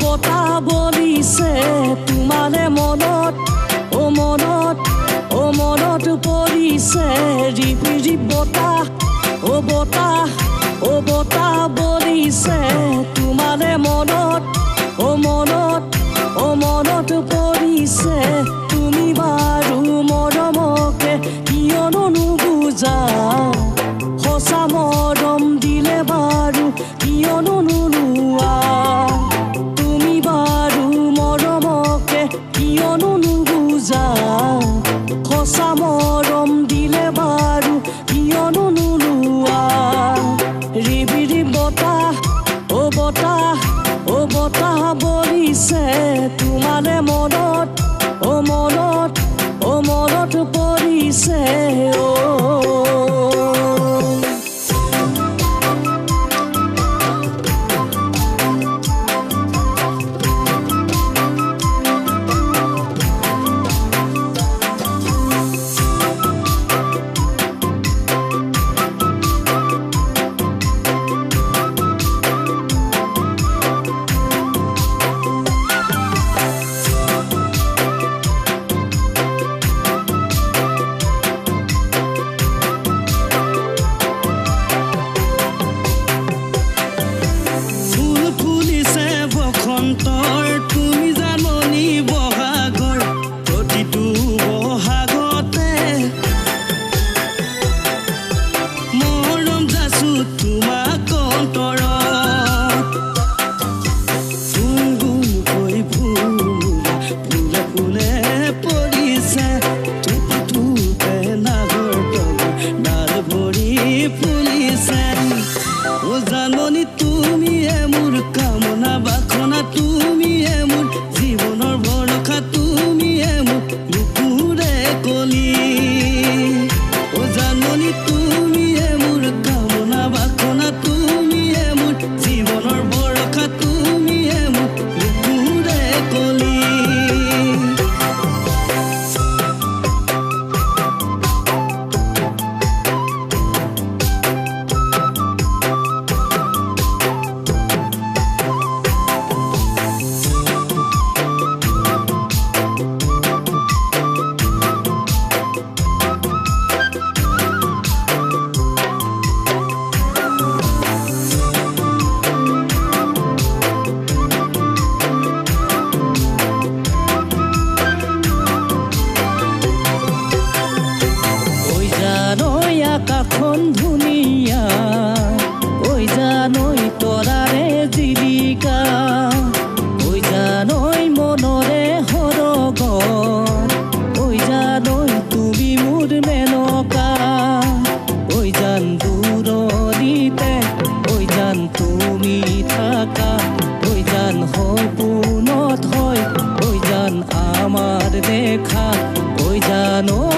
বতাহ বলিছে তোমাৰে মনত পৰিছে ৰিপি ৰিপ বতাহ বলিছে তোমাৰে মনত পৰিছে তুমি বাৰু মৰমকে কিয়নো নুবুজা সঁচা মৰম দিলে বাৰু কিয়নো নুলোৱা তুমি বাৰু মৰমকে কিয়নো নুবুজা সঁচা মৰম দিলে বাৰু কিয়নো নুলোৱা ৰিবি ৰিব বতাহ বলিছে তোমাৰে মনত পৰিছে তুমি জাননী বহাগৰ প্ৰতিটো বহাগতে মৰম যাচো তোমাক অন্তৰত গুণগুণকৈ ফুলে ফুলে পৰিছে টুপে নাগৰ ডাল ভৰি ফুলিছে ও জাননী তুমিয়ে মোৰ কামনা বাসনা তুমিয়ে মোৰ জীৱনৰ ভৰসা তুমিয়ে মোৰ বুকুৰে কলি ও জাননী তুমিয়ে মোৰ কামনা বাসনা তুমিয়ে মোৰ জীৱনৰ ভৰসা তুমিয়ে মোৰ বুকুৰে কলি আকাশখন ধুনীয়া ঐ জানৈ তৰাৰে জীৱিকা ঐ জানৈ মনৰে সৰগৰ ঐ জানৈ তুমি মোৰ মেনকা ঐ জান দূৰৰিতে ঐ জান তুমি থাকা ঐ জান সপোনত হয় ঐ জান আমাৰ দেখা ঐ জানৈ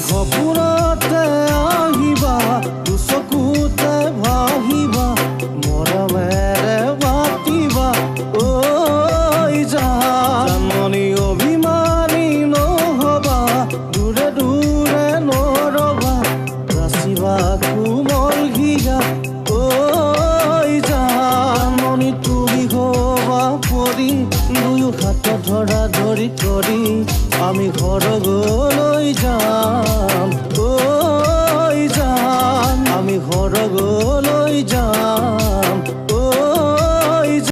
সপোনতে আহিবা দুচকুতে ভাহিবা মৰমেৰে মাতিবা ঐ জাননী অভিমানী নহবা দূৰে দূৰে নৰবা ৰাচিবা কোমল ঘিয়া ঐ জাননী তুমি হবা পৰি দুয়ো হাতত ধৰা ধৰি কৰি আমি ঘৰলৈ যাওঁ